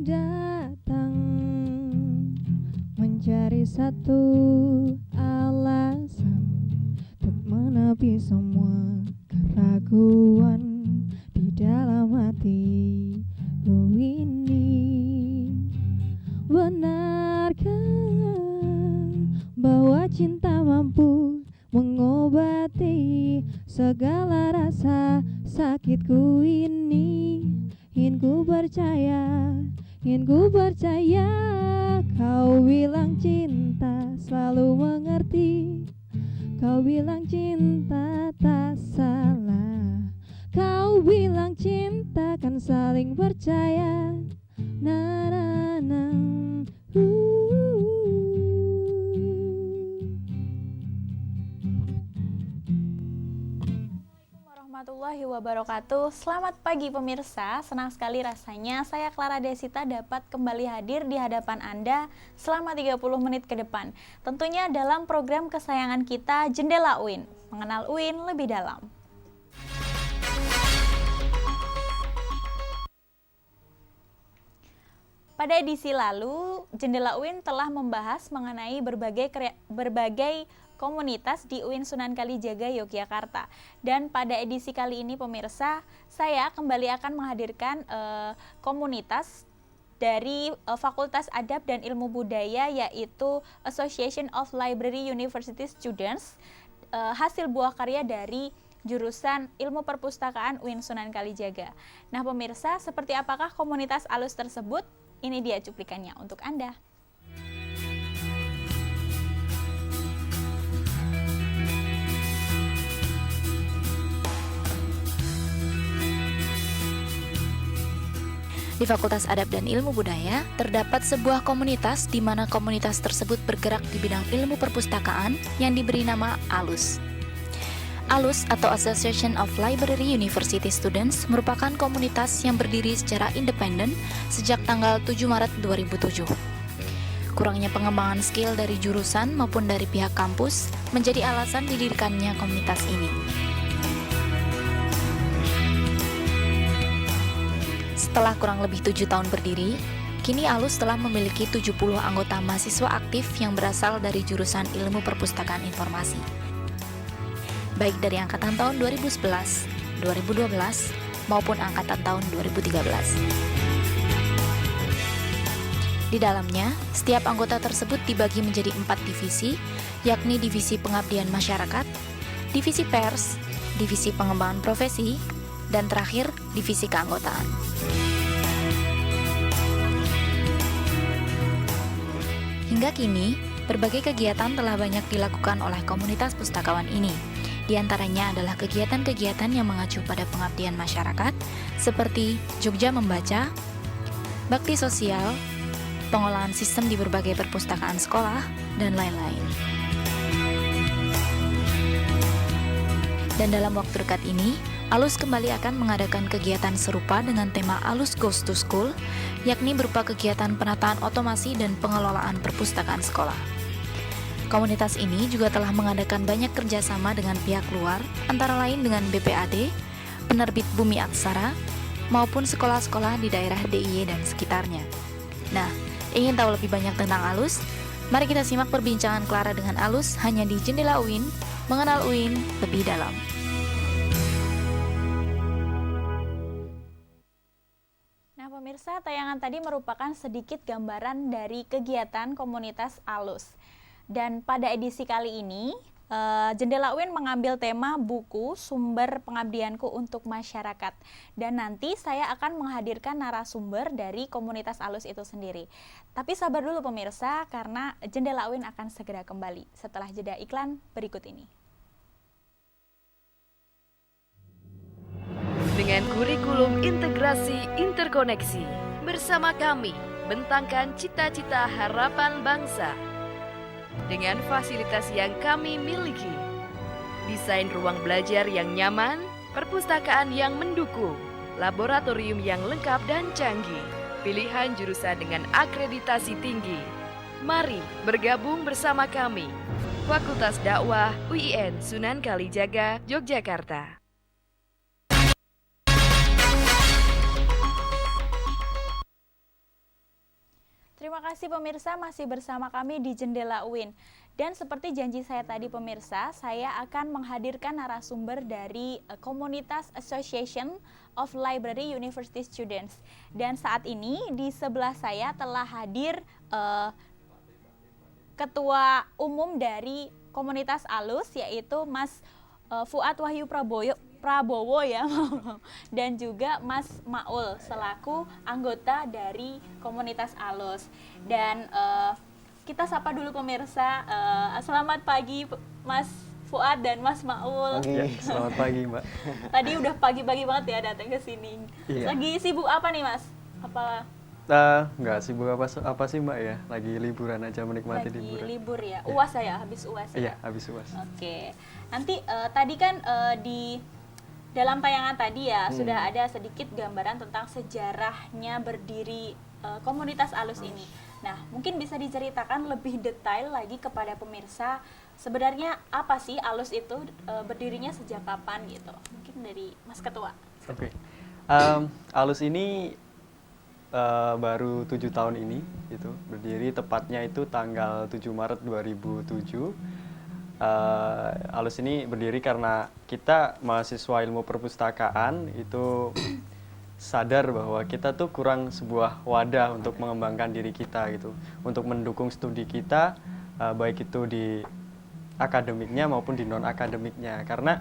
datang mencari satu alasan untuk menepi semua keraguan di dalam hatiku ini. Benarkah bahwa cinta mampu mengobati segala rasa sakitku ini? Ingin ku percaya kau bilang cinta selalu mengerti. Kau bilang cinta tak salah. Kau bilang cinta kan saling percaya. Na na na. Warahmatullahi wabarakatuh. Selamat pagi pemirsa. Senang sekali rasanya saya Clara Desita dapat kembali hadir di hadapan Anda selama 30 menit ke depan. Tentunya dalam program kesayangan kita Jendela UIN, mengenal UIN lebih dalam. Pada edisi lalu, Jendela UIN telah membahas mengenai berbagai komunitas di UIN Sunan Kalijaga, Yogyakarta. Dan pada edisi kali ini pemirsa, saya kembali akan menghadirkan komunitas dari Fakultas Adab dan Ilmu Budaya, yaitu Association of Library University Students, hasil buah karya dari jurusan Ilmu Perpustakaan UIN Sunan Kalijaga. Nah pemirsa, seperti apakah komunitas ALUS tersebut? Ini dia cuplikannya untuk Anda. Di Fakultas Adab dan Ilmu Budaya, terdapat sebuah komunitas di mana komunitas tersebut bergerak di bidang ilmu perpustakaan yang diberi nama ALUS. ALUS atau Association of Library University Students merupakan komunitas yang berdiri secara independen sejak tanggal 7 Maret 2007. Kurangnya pengembangan skill dari jurusan maupun dari pihak kampus menjadi alasan didirikannya komunitas ini. Setelah kurang lebih 7 tahun berdiri, kini ALUS telah memiliki 70 anggota mahasiswa aktif yang berasal dari jurusan Ilmu Perpustakaan Informasi, baik dari angkatan tahun 2011, 2012, maupun angkatan tahun 2013. Di dalamnya, setiap anggota tersebut dibagi menjadi 4 divisi, yakni Divisi Pengabdian Masyarakat, Divisi Pers, Divisi Pengembangan Profesi, dan terakhir, Divisi Keanggotaan. Hingga kini, berbagai kegiatan telah banyak dilakukan oleh komunitas pustakawan ini. Di antaranya adalah kegiatan-kegiatan yang mengacu pada pengabdian masyarakat, seperti Jogja Membaca, bakti sosial, pengolahan sistem di berbagai perpustakaan sekolah, dan lain-lain. Dan dalam waktu dekat ini, ALUS kembali akan mengadakan kegiatan serupa dengan tema ALUS Goes to School, yakni berupa kegiatan penataan otomasi dan pengelolaan perpustakaan sekolah. Komunitas ini juga telah mengadakan banyak kerjasama dengan pihak luar, antara lain dengan BPAD, penerbit Bumi Aksara, maupun sekolah-sekolah di daerah DIY dan sekitarnya. Nah, ingin tahu lebih banyak tentang ALUS? Mari kita simak perbincangan Clara dengan ALUS hanya di Jendela UIN, mengenal UIN lebih dalam. Nah pemirsa, tayangan tadi merupakan sedikit gambaran dari kegiatan komunitas ALUS. Dan pada edisi kali ini, Jendela UIN mengambil tema buku Sumber Pengabdianku untuk Masyarakat. Dan nanti saya akan menghadirkan narasumber dari komunitas ALUS itu sendiri. Tapi sabar dulu pemirsa, karena Jendela UIN akan segera kembali setelah jeda iklan berikut ini. Dengan kurikulum integrasi interkoneksi, bersama kami bentangkan cita-cita harapan bangsa. Dengan fasilitas yang kami miliki, desain ruang belajar yang nyaman, perpustakaan yang mendukung, laboratorium yang lengkap dan canggih, pilihan jurusan dengan akreditasi tinggi. Mari bergabung bersama kami, Fakultas Dakwah UIN Sunan Kalijaga, Yogyakarta. Terima kasih pemirsa, masih bersama kami di Jendela UIN. Dan seperti janji saya tadi pemirsa, saya akan menghadirkan narasumber dari komunitas Association of Library University Students. Dan saat ini di sebelah saya telah hadir Ketua Umum dari komunitas ALUS, yaitu Mas Fuad Wahyu Prabowo ya, dan juga Mas Maul selaku anggota dari komunitas ALUS. Dan kita sapa dulu pemirsa. Selamat pagi Mas Fuad dan Mas Maul. Ya, selamat pagi Mbak. Tadi udah pagi-pagi banget ya datang ke sini. Iya. Lagi sibuk apa nih Mas? Apa Nggak sibuk apa sih Mbak ya? Lagi liburan aja, menikmati lagi liburan. libur ya? UAS ya, habis UAS ya? Iya, habis UAS. Oke. Nanti tadi kan di dalam tayangan tadi ya sudah ada sedikit gambaran tentang sejarahnya berdiri komunitas ALUS ini. Nah, mungkin bisa diceritakan lebih detail lagi kepada pemirsa sebenarnya apa sih ALUS itu, berdirinya sejak kapan gitu? Mungkin dari Mas Ketua. Oke. ALUS ini baru 7 tahun ini gitu berdiri, tepatnya itu tanggal 7 Maret 2007. ALUS ini berdiri karena kita mahasiswa ilmu perpustakaan itu sadar bahwa kita tuh kurang sebuah wadah untuk mengembangkan diri kita gitu, untuk mendukung studi kita, baik itu di akademiknya maupun di non akademiknya, karena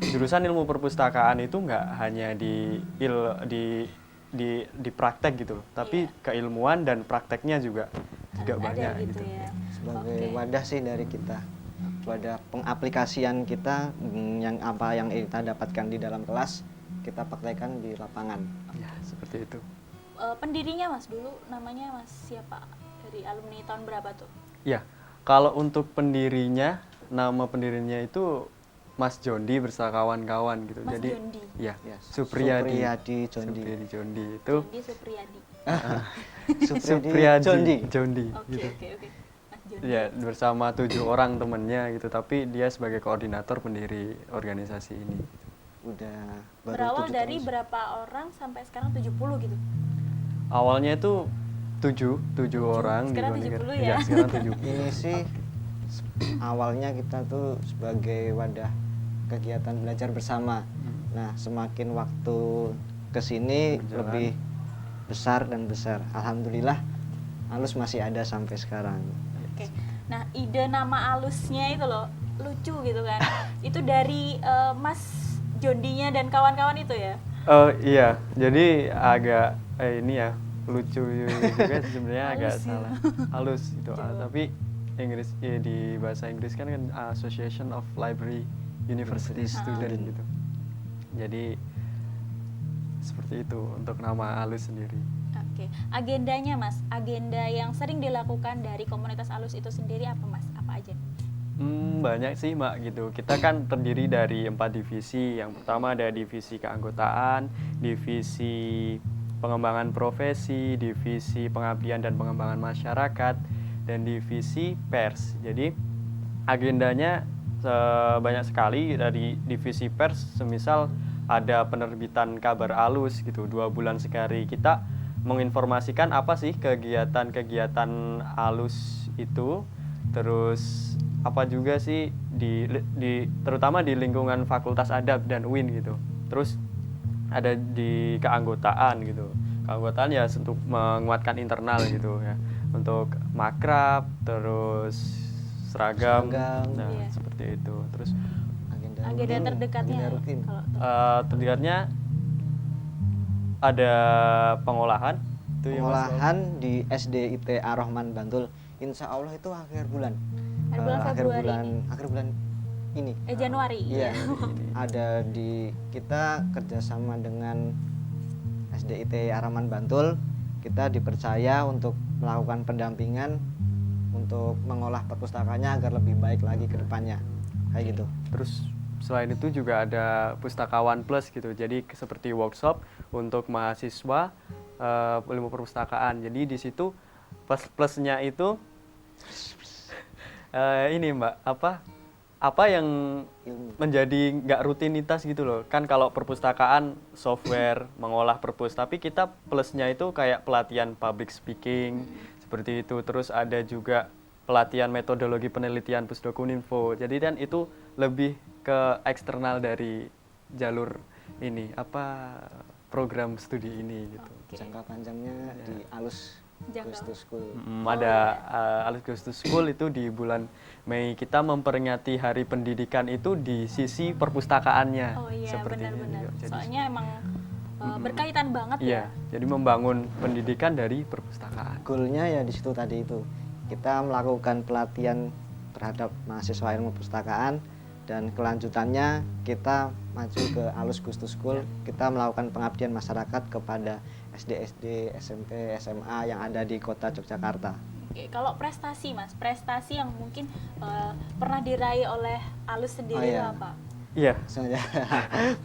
jurusan ilmu perpustakaan itu nggak hanya di praktek gitu, tapi keilmuan dan prakteknya juga banyak gitu. Ya. Sebagai wadah sih dari kita, wadah pengaplikasian kita yang apa yang kita dapatkan di dalam kelas kita praktekkan di lapangan. Ya, seperti itu. Pendirinya Mas dulu namanya Mas siapa? Dari alumni tahun berapa tuh? Ya, kalau untuk pendirinya, nama pendirinya itu Mas Jondi bersama kawan-kawan gitu. Mas Jadi Jondi. ya, Ya, Supriyadi Jondi. Jondi itu Jondi Supriyadi. Jondi. Jondi Oke, gitu. oke. Mas Jondi. Ya, bersama 7 orang temennya gitu, tapi dia sebagai koordinator pendiri organisasi ini. Udah baru Berawal 7 dari tahun. berapa orang sampai sekarang 70 gitu? Awalnya itu 7 orang. Sekarang di 70 Bonegar. ya? Iya, sekarang 70. Ini sih awalnya kita tuh sebagai wadah kegiatan belajar bersama. Nah, semakin waktu kesini Berjalan. lebih besar dan besar. Alhamdulillah, ALUS masih ada sampai sekarang. Oke. Nah, ide nama alusnya itu loh lucu gitu kan. Itu dari Mas Jondinya dan kawan-kawan itu ya? Iya, jadi agak ini ya lucu juga sebenarnya, agak Halus ya. salah. Halus itu, tapi Inggris di bahasa Inggris kan Association of Library University Student gitu. Jadi seperti itu untuk nama ALUS sendiri. Oke. Agendanya Mas, agenda yang sering dilakukan dari komunitas ALUS itu sendiri apa Mas? Apa aja? Banyak sih Mbak gitu. Kita kan terdiri dari 4 divisi. Yang pertama ada divisi keanggotaan, divisi pengembangan profesi, divisi pengabdian dan pengembangan masyarakat, dan divisi pers. Jadi agendanya banyak sekali. Dari divisi pers, semisal ada penerbitan kabar ALUS gitu, 2 bulan sekali kita menginformasikan apa sih kegiatan-kegiatan ALUS itu, terus apa juga sih terutama di lingkungan Fakultas Adab dan UIN gitu. Terus ada di keanggotaan gitu. Keanggotaan ya untuk menguatkan internal gitu ya. Untuk makrab, terus seragam. Nah, Iya. seperti itu. Terus Agenda terdekatnya agenda rutin. kalau terdekatnya ada pengolahan. Itu yang Pengolahan di SDIT Ar-Rahman Bantul, insya Allah itu akhir bulan. Akhir bulan Februari akhir bulan ini. Januari. Iya, ada kita kerjasama dengan SDIT Ar-Rahman Bantul. Kita dipercaya untuk melakukan pendampingan untuk mengolah perpustakaannya agar lebih baik lagi ke depannya, kayak gitu. Terus selain itu juga ada Pustakawan Plus gitu. Jadi seperti workshop untuk mahasiswa ilmu perpustakaan. Jadi di situ plusnya itu ini Mbak, apa yang menjadi nggak rutinitas gitu loh. Kan kalau perpustakaan software mengolah perpus, tapi kita plusnya itu kayak pelatihan public speaking seperti itu. Terus ada juga pelatihan metodologi penelitian Pusdokuninfo. Jadi kan itu lebih ke eksternal dari jalur ini program studi ini gitu. Jangka panjangnya di Alus Goes to School. Ada Alus Goes to School itu di bulan Mei. Kita memperingati Hari Pendidikan itu di sisi perpustakaannya. Oh iya, seperti benar-benar. ini. Jadi, Soalnya emang berkaitan banget iya, ya. jadi membangun pendidikan dari perpustakaan. Goalnya ya di situ tadi itu. Kita melakukan pelatihan terhadap mahasiswa ilmu perpustakaan dan kelanjutannya kita maju ke Alus Goes to School. Kita melakukan pengabdian masyarakat kepada SD, SMP, SMA yang ada di kota Yogyakarta. Oke, kalau prestasi Mas, prestasi yang mungkin pernah diraih oleh Alus sendiri itu apa? Iya. Sengaja.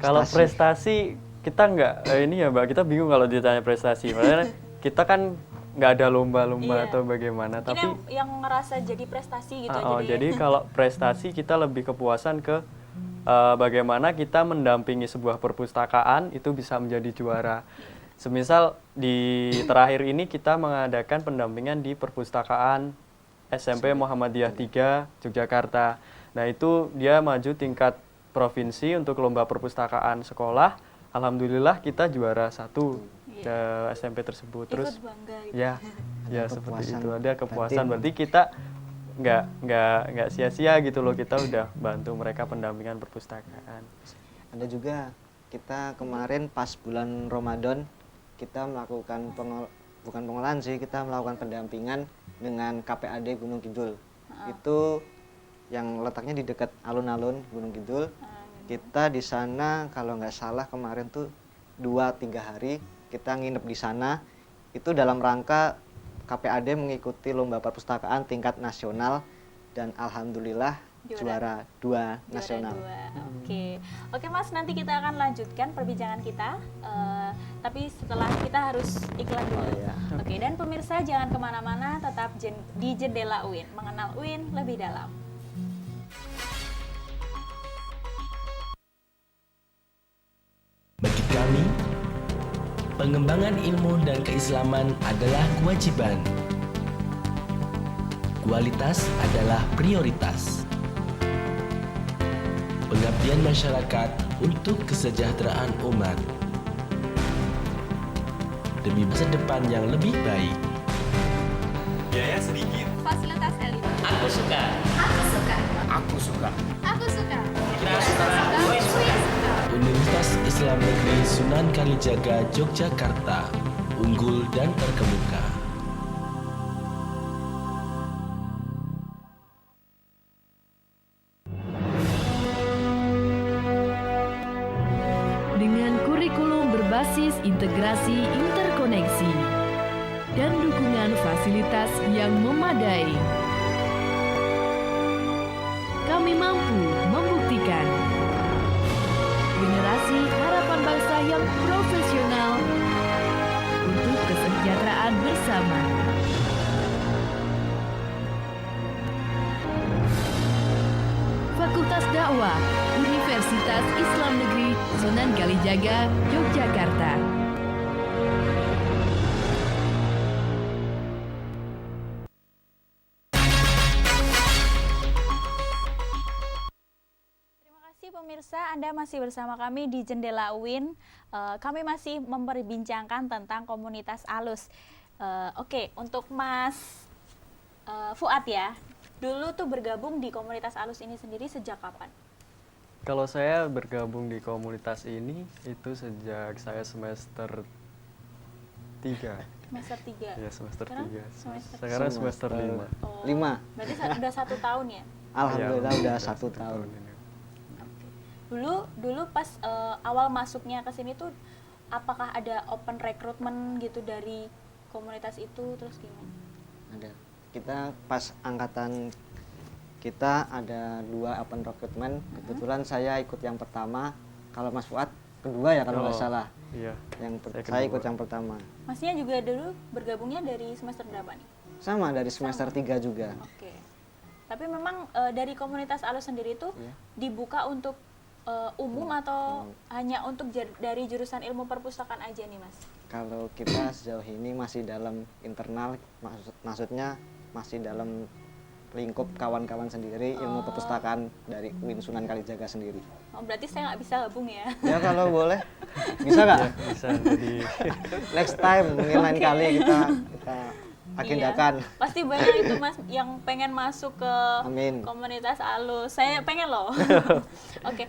Kalau prestasi kita nggak ini ya Mbak, kita bingung kalau ditanya prestasi. Padahal kita kan nggak ada lomba-lomba atau bagaimana. Ini Tapi yang ngerasa jadi prestasi gitu jadi kalau prestasi kita lebih kepuasan ke bagaimana kita mendampingi sebuah perpustakaan itu bisa menjadi juara. Semisal di terakhir ini kita mengadakan pendampingan di perpustakaan SMP Muhammadiyah 3 Yogyakarta. Nah itu dia maju tingkat provinsi untuk lomba perpustakaan sekolah. Alhamdulillah kita juara 1 SMP tersebut. Terus ikut bangga gitu. ya seperti itu, ada kepuasan. Berarti kita nggak sia-sia gitu loh, kita udah bantu mereka pendampingan perpustakaan. Ada juga kita kemarin pas bulan Ramadan kita melakukan bukan pengolahan sih, kita melakukan pendampingan dengan KPAD Gunung Kidul. Itu yang letaknya di dekat alun-alun Gunung Kidul. Kita di sana kalau nggak salah kemarin tuh 2-3 hari kita nginep di sana. Itu dalam rangka KPAD mengikuti lomba perpustakaan tingkat nasional dan alhamdulillah juara 2 nasional. Oke Mas, nanti kita akan lanjutkan perbincangan kita, tapi setelah kita harus iklan dulu. Oke, dan pemirsa jangan kemana-mana, tetap di Jendela UIN, mengenal UIN lebih dalam. Bagi kami, pengembangan ilmu dan keislaman adalah kewajiban. Kualitas adalah prioritas. Pengabdian masyarakat untuk kesejahteraan umat. Demi masa depan yang lebih baik. Biaya sedikit. Fasilitas elit. Aku suka. Aku suka. Aku suka. Aku suka. Kita suka. Universitas Islam Negeri Sunan Kalijaga, Yogyakarta, unggul dan terkemuka. Dengan kurikulum berbasis integrasi interkoneksi dan dukungan fasilitas yang memadai, kami mampu membuktikan generasi harapan bangsa yang profesional untuk kesejahteraan bersama. Fakultas Dakwah Universitas Islam Negeri Sunan Kalijaga, Yogyakarta. Pemirsa, Anda masih bersama kami di Jendela UIN. Kami masih memperbincangkan tentang komunitas Alus. Oke, untuk Mas Fuad ya, dulu tuh bergabung di komunitas Alus ini sendiri sejak kapan? Kalau saya bergabung di komunitas ini itu sejak saya semester 3. Semester 3? Ya, semester 3. Semester Sekarang semester 5. Oh, 5. Berarti udah 1 tahun ya? Alhamdulillah Ya, udah 1 tahun. ini. Dulu pas awal masuknya ke sini tuh apakah ada open recruitment gitu dari komunitas itu, terus gimana? Ada. Kita pas angkatan kita ada 2 open recruitment. Kebetulan saya ikut yang pertama. Kalau Mas Fuad kedua ya kalau nggak salah. Iya. Saya ikut yang pertama. Masnya juga dulu bergabungnya dari semester berapa nih? Sama dari semester 3 juga. Oke. Tapi memang dari komunitas Alus sendiri tuh dibuka untuk umum atau hanya untuk dari jurusan ilmu perpustakaan aja nih Mas? Kalau kita sejauh ini masih dalam internal, maksudnya masih dalam lingkup kawan-kawan sendiri, ilmu perpustakaan dari UIN Sunan Kalijaga sendiri. Oh, berarti saya nggak bisa gabung ya? Ya kalau boleh, bisa nggak? Bisa jadi Next time mungkin lain kali kita agendakan. Iya. Pasti banyak itu Mas yang pengen masuk ke Amin. komunitas alus. Saya pengen loh. Oke,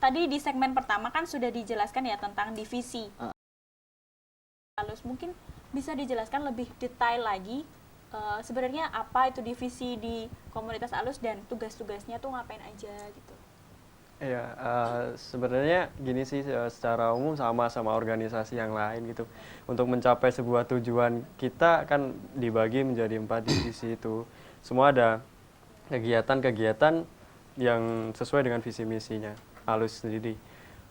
tadi di segmen pertama kan sudah dijelaskan ya tentang divisi alus. Mungkin bisa dijelaskan lebih detail lagi sebenarnya apa itu divisi di komunitas alus dan tugas-tugasnya tuh ngapain aja gitu. Iya, sebenarnya gini sih, secara umum sama organisasi yang lain gitu. Untuk mencapai sebuah tujuan kita kan dibagi menjadi 4 divisi itu. Semua ada kegiatan-kegiatan yang sesuai dengan visi misinya. Alus sendiri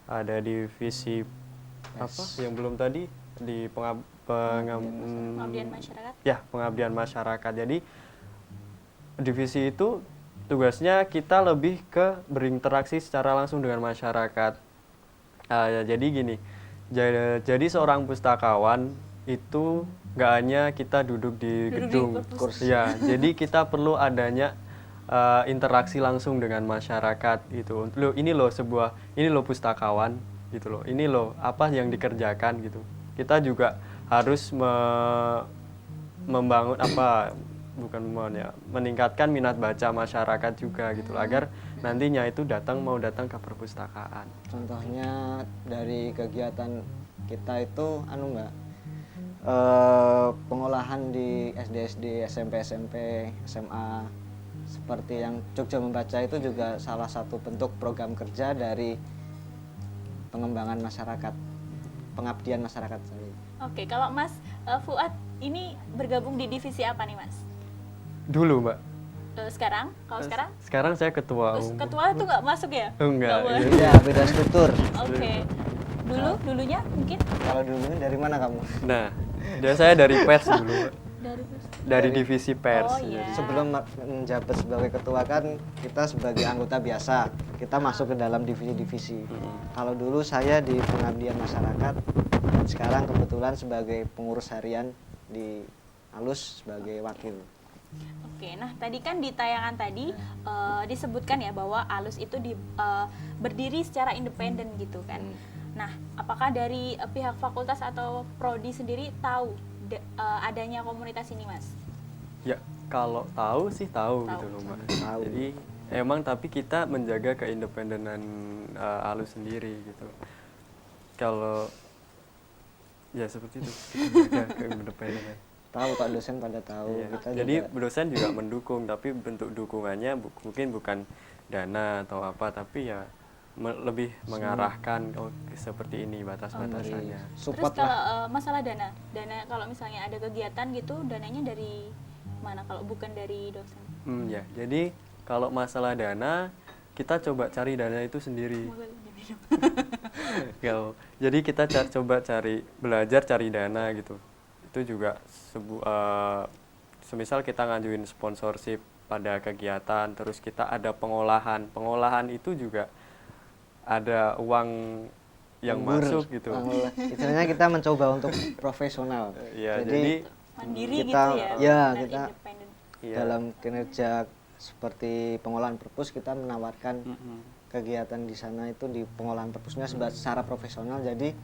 ada divisi apa yang belum tadi di Pengabdian masyarakat. Ya, pengabdian masyarakat. Jadi divisi itu tugasnya kita lebih ke berinteraksi secara langsung dengan masyarakat. Jadi gini, jadi seorang pustakawan itu nggak hanya kita duduk di gedung, kursi. ya. Jadi kita perlu adanya interaksi langsung dengan masyarakat gitu. Ini loh pustakawan gitu loh. Ini loh apa yang dikerjakan gitu. Kita juga harus membangun meningkatkan minat baca masyarakat juga gitu agar nantinya itu mau datang ke perpustakaan. Contohnya dari kegiatan kita itu pengolahan di SD, SMP, SMA seperti yang Jogja Membaca itu juga salah satu bentuk program kerja dari pengembangan masyarakat, pengabdian masyarakat saya. Oke, kalau Mas Fuad ini bergabung di divisi apa nih Mas? Dulu Mbak. Sekarang? Kalau sekarang? Sekarang saya ketua umum. Ketua itu nggak masuk ya? Enggak. boleh. Ya, beda struktur. Oke. Dulunya mungkin? Kalau dulunya dari mana kamu? Nah, saya dari pers dulu Mbak. Dari Dari- divisi pers. Oh, iya. Sebelum menjabat sebagai ketua kan kita sebagai anggota biasa, kita masuk ke dalam divisi-divisi. Kalau dulu saya di pengabdian masyarakat, dan sekarang kebetulan sebagai pengurus harian di Alus sebagai wakil. Oke, nah tadi kan di tayangan tadi disebutkan ya bahwa Alus itu berdiri secara independen gitu kan. Nah, apakah dari pihak fakultas atau prodi sendiri tahu adanya komunitas ini, Mas? Ya, kalau tahu sih tahu gitu loh Mbak. Tahu. Jadi emang tapi kita menjaga keindependenan Alus sendiri gitu. Kalau ya seperti itu, menjaga keindependenan. Tahu Pak dosen pada tahu. Iya. Kita Jadi juga dosen juga mendukung, tapi bentuk dukungannya mungkin bukan dana atau apa, tapi ya lebih mengarahkan seperti ini batas-batasannya. Terus support kalau lah. masalah dana kalau misalnya ada kegiatan gitu, dananya dari mana kalau bukan dari dosen? Ya, jadi kalau masalah dana kita coba cari dana itu sendiri. Jadi kita coba belajar cari dana gitu. Itu juga semisal kita ngajuin sponsorship pada kegiatan, terus kita ada pengolahan itu juga ada uang yang masuk gitu. Istilahnya kita mencoba untuk profesional. Ya, Jadi Mandiri kita, gitu ya? ya, benar kita independen. Iya. dalam kinerja seperti pengolahan perpus kita menawarkan kegiatan di sana itu di pengolahan perpusnya secara profesional, jadi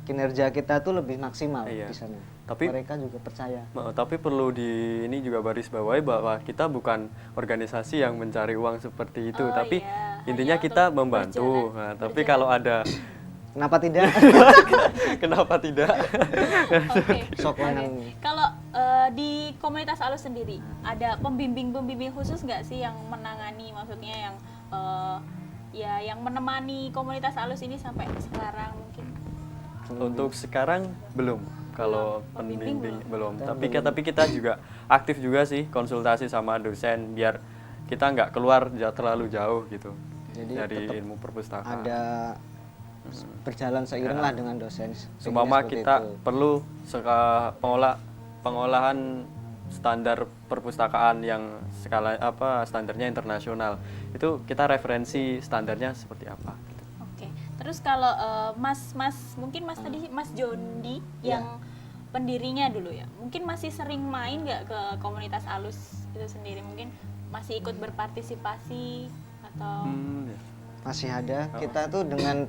kinerja kita tuh lebih maksimal Iya. di sana. Tapi mereka juga percaya. Tapi perlu ini juga baris bawahi bahwa kita bukan organisasi yang mencari uang seperti itu, Oh, tapi iya. intinya Hanya kita untuk membantu. Nah, tapi berjalan. kalau ada Kenapa tidak? kenapa tidak? Oke. Sok Oke. lanang. Kalau di komunitas Alus sendiri ada pembimbing khusus nggak sih yang menangani, maksudnya yang menemani komunitas Alus ini sampai sekarang mungkin? Untuk sekarang belum. Kalau Pembimbing pembimbing belum. belum. Tapi kita juga aktif juga sih konsultasi sama dosen biar kita nggak keluar terlalu jauh gitu Jadi dari tetap ilmu perpustakaan. ada berjalan seiring lah dengan dosen. Seumpama Seperti kita itu. perlu pengolahan standar perpustakaan yang standarnya internasional, itu kita referensi standarnya seperti apa gitu. Oke. Terus Terus kalau mungkin Mas tadi Mas Jondi yang pendirinya dulu ya, mungkin masih sering main nggak ke komunitas ALUS itu sendiri? Mungkin masih ikut berpartisipasi atau? Masih ada. Kita tuh dengan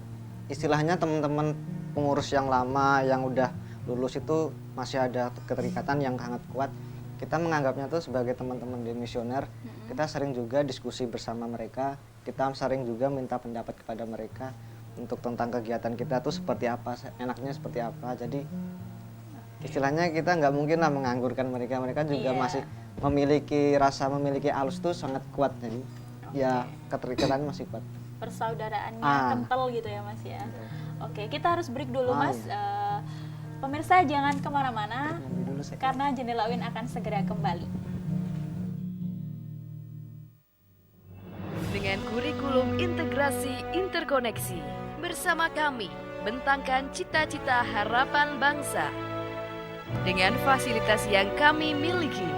istilahnya teman-teman pengurus yang lama yang udah lulus itu masih ada keterikatan yang sangat kuat. Kita menganggapnya tuh sebagai teman-teman demisioner. Kita sering juga diskusi bersama mereka. Kita sering juga minta pendapat kepada mereka untuk tentang kegiatan kita tuh seperti apa, enaknya seperti apa. Jadi istilahnya kita nggak mungkin lah menganggurkan mereka. Mereka juga masih memiliki ALUS tuh sangat kuat. Jadi ya keterikatan masih kuat. Persaudaraannya kental gitu ya Mas ya. Oke, kita harus break dulu Mas. Pemirsa jangan kemana-mana karena Jendela UIN akan segera kembali. Dengan kurikulum integrasi interkoneksi, bersama kami bentangkan cita-cita harapan bangsa. Dengan fasilitas yang kami miliki,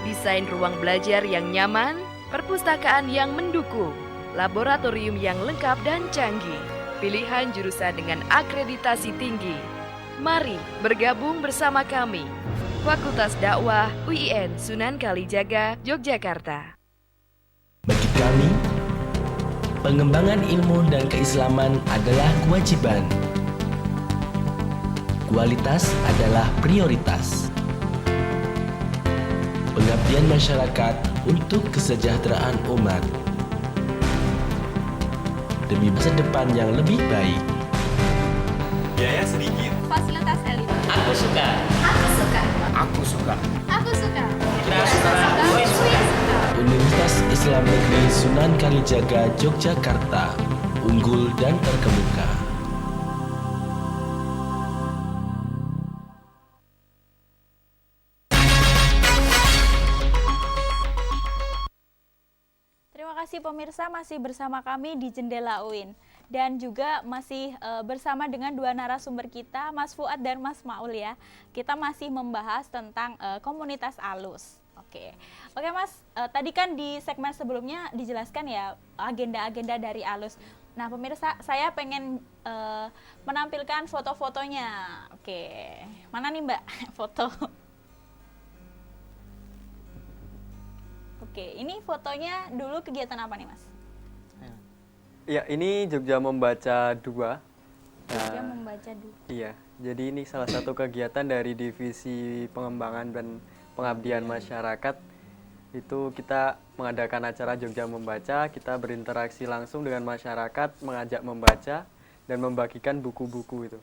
desain ruang belajar yang nyaman, perpustakaan yang mendukung, laboratorium yang lengkap dan canggih, pilihan jurusan dengan akreditasi tinggi. Mari bergabung bersama kami, Fakultas Dakwah UIN Sunan Kalijaga, Yogyakarta. Bagi kami, pengembangan ilmu dan keislaman adalah kewajiban. Kualitas adalah prioritas. Pengabdian masyarakat untuk kesejahteraan umat. Demi masa depan yang lebih baik. Biaya sedikit. Fasilitas elit. Aku suka. Aku suka. Aku suka. Aku suka. Kita suka. Gue suka. Universitas Islam Negeri Sunan Kalijaga, Yogyakarta, unggul dan terkemuka. Terima kasih pemirsa masih bersama kami di Jendela UIN dan juga masih bersama dengan dua narasumber kita, Mas Fuad dan Mas Maul ya. Kita masih membahas tentang komunitas ALUS. Oke Mas, tadi kan di segmen sebelumnya dijelaskan ya agenda-agenda dari ALUS. Nah pemirsa, saya pengen menampilkan foto-fotonya. Oke, mana nih Mbak foto? Oke, ini fotonya dulu kegiatan apa nih Mas? Ya, ini Jogja Membaca 2. Jogja Membaca 2. Iya, jadi ini salah satu kegiatan dari Divisi Pengembangan dan Pengabdian Masyarakat. Itu kita mengadakan acara Jogja Membaca, kita berinteraksi langsung dengan masyarakat, mengajak membaca dan membagikan buku-buku itu.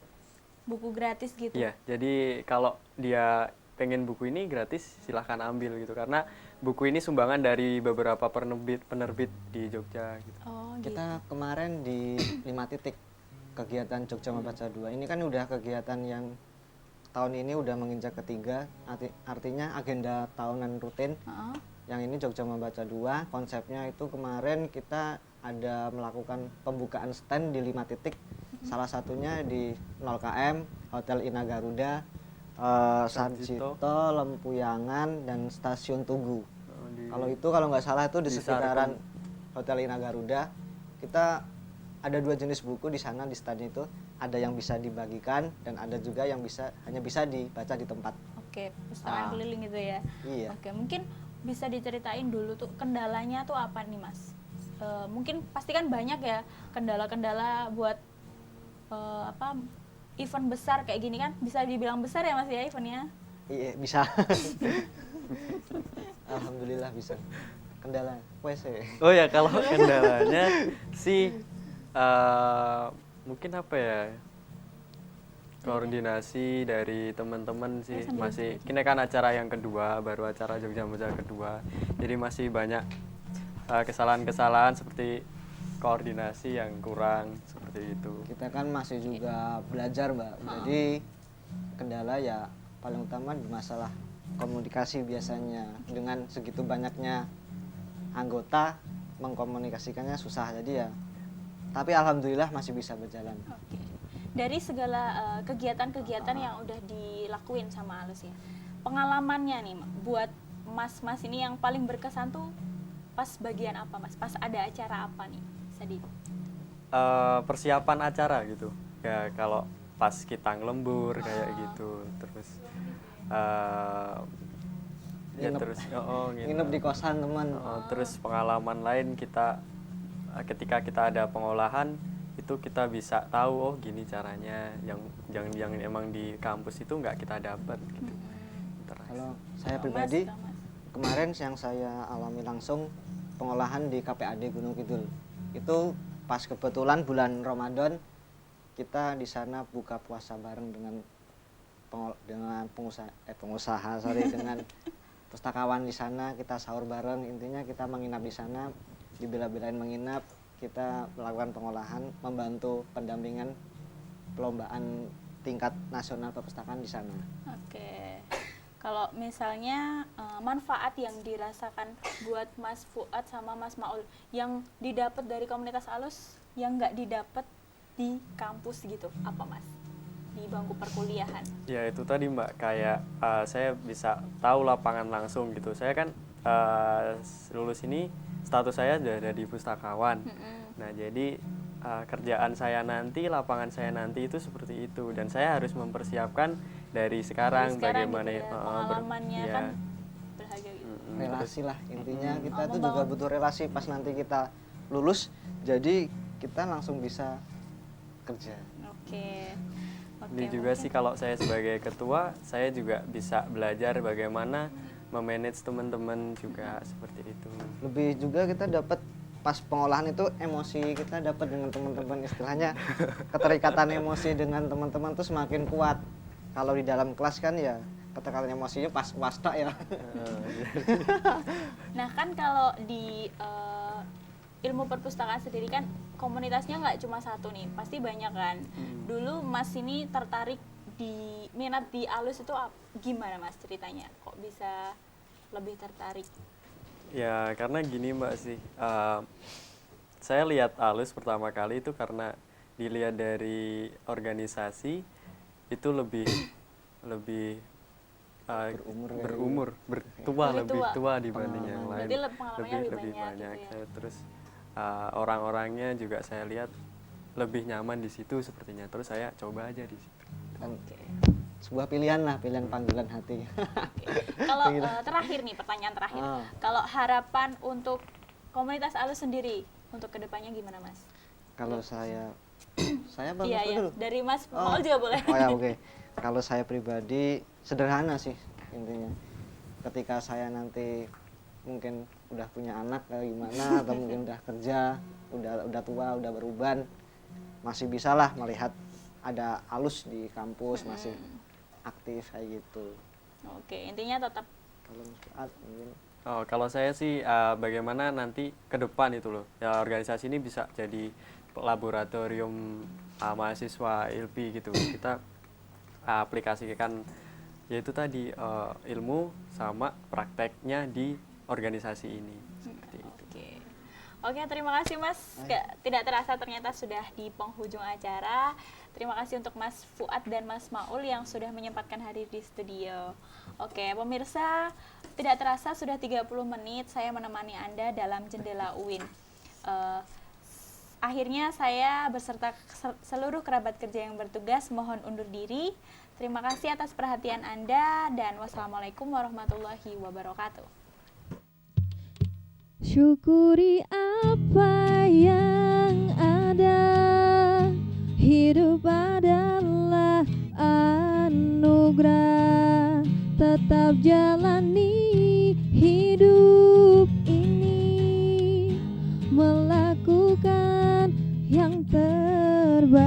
Buku gratis gitu? Iya, jadi kalau dia pengen buku ini gratis silahkan ambil gitu, karena buku ini sumbangan dari beberapa penerbit di Jogja gitu. Oh, Kita kemarin di 5 titik kegiatan Jogja Membaca 2 ini kan udah kegiatan yang tahun ini udah menginjak ketiga, artinya agenda tahunan rutin. Yang ini Jogja Membaca 2, konsepnya itu kemarin kita ada melakukan pembukaan stand di 5 titik. Salah satunya di 0KM, Hotel Ina Garuda, Sarjito, Lempuyangan, dan Stasiun Tugu. Kalau nggak salah itu di sekitaran Hotel Ina Garuda. Kita ada 2 jenis buku di sana di stand itu. Ada yang bisa dibagikan dan ada juga yang hanya bisa dibaca di tempat. Oke, pustakaan keliling itu ya. Iya. Oke, mungkin bisa diceritain dulu tuh kendalanya tuh apa nih Mas? Mungkin pasti kan banyak ya kendala-kendala buat event besar kayak gini kan, bisa dibilang besar ya Mas ya eventnya? Iya, bisa. Alhamdulillah bisa. Kendala WC. Oh ya, kalau kendalanya sih mungkin apa ya, koordinasi dari teman-teman sih masih, ini kan acara yang kedua, baru acara Jogja Membaca kedua, jadi masih banyak kesalahan-kesalahan seperti koordinasi yang kurang seperti itu. Kita kan masih juga belajar Mbak, jadi kendala ya paling utama di masalah komunikasi biasanya. Dengan segitu banyaknya anggota mengkomunikasikannya susah, jadi ya tapi alhamdulillah masih bisa berjalan. Oke. Dari segala kegiatan-kegiatan yang udah dilakuin sama ALUS ya, pengalamannya nih buat mas-mas ini yang paling berkesan tuh pas bagian apa Mas? Pas ada acara apa nih? Bisa di persiapan acara gitu ya, kalau pas kita ngelembur kayak gitu, terus ya Nginep. terus Nginep di kosan teman. terus pengalaman lain kita ketika kita ada pengolahan itu kita bisa tahu oh gini caranya, yang emang di kampus itu nggak kita dapat gitu. Kalau saya pribadi kemarin yang saya alami langsung pengolahan di KPAD Gunung Kidul itu pas kebetulan bulan Ramadan, kita di sana buka puasa bareng dengan pengusaha dengan pustakawan di sana, kita sahur bareng. Intinya kita menginap di sana, dibela-belain menginap, kita melakukan pengolahan, membantu pendampingan perlombaan tingkat nasional perpustakaan di sana. Oke. Kalau misalnya manfaat yang dirasakan buat Mas Fuad sama Mas Maul yang didapat dari komunitas ALUS yang nggak didapat di kampus gitu, apa Mas? Di bangku perkuliahan. Ya itu tadi Mbak, kayak saya bisa tahu lapangan langsung gitu. Saya kan lulus ini status saya sudah ada di pustakawan. Nah jadi kerjaan saya nanti, lapangan saya nanti itu seperti itu, dan saya harus mempersiapkan dari sekarang bagaimana gitu ya, pengalamannya ya. kan berharga gitu. Relasi lah intinya, kita tuh juga butuh relasi pas nanti kita lulus, jadi kita langsung bisa kerja. Oke. Ini juga sih kalau saya sebagai ketua, saya juga bisa belajar bagaimana memanage teman-teman juga seperti itu. Lebih juga kita dapat pas pengolahan itu emosi kita dapat dengan teman-teman, istilahnya keterikatan emosi dengan teman-teman tuh semakin kuat. Kalau di dalam kelas kan ya keterikatan emosinya pas tok ya. Nah kan kalau di ilmu perpustakaan sendiri kan komunitasnya nggak cuma satu nih, pasti banyak kan. Dulu Mas ini tertarik di minat di ALUS itu gimana Mas ceritanya? Kok bisa lebih tertarik? Ya karena gini Mbak sih, saya lihat ALUS pertama kali itu karena dilihat dari organisasi itu lebih bertua lebih tua dibanding yang lain, lebih banyak. Gitu ya? Terus orang-orangnya juga saya lihat lebih nyaman di situ sepertinya, terus saya coba aja di situ. Sebuah pilihan lah, pilihan panggilan hati. Kalau terakhir nih, pertanyaan terakhir, kalau harapan untuk komunitas ALUS sendiri untuk kedepannya gimana Mas? Kalau saya bagus dulu. Dari Mas Maul juga boleh. Oh ya oke. Kalau saya pribadi sederhana sih intinya. Ketika saya nanti mungkin udah punya anak gimana, atau mungkin udah kerja, udah tua, udah beruban, masih bisa lah melihat ada ALUS di kampus, masih aktif kayak gitu. Oke, intinya tetap. Kalau saya sih bagaimana nanti ke depan itu loh, ya organisasi ini bisa jadi laboratorium mahasiswa ILPI gitu. Kita aplikasikan yaitu tadi ilmu sama prakteknya di organisasi ini. Seperti itu. Oke, terima kasih Mas. Tidak terasa ternyata sudah di penghujung acara. Terima kasih untuk Mas Fuad dan Mas Maul yang sudah menyempatkan hadir di studio. Oke, pemirsa, tidak terasa sudah 30 menit saya menemani Anda dalam Jendela UIN. Akhirnya saya beserta seluruh kerabat kerja yang bertugas mohon undur diri. Terima kasih atas perhatian Anda dan wassalamualaikum warahmatullahi wabarakatuh. Syukuri apa yang ada, hidup adalah anugerah. Tetap jalani hidup ini, melakukan yang terbaik.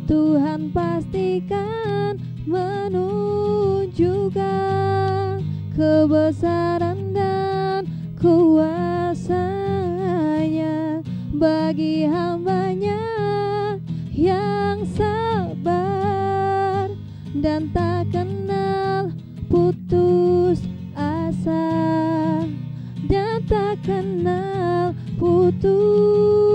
Tuhan pastikan menunjukkan kebesaran dan kuasanya bagi hambanya yang sabar dan tak kenal putus asa, dan tak kenal putus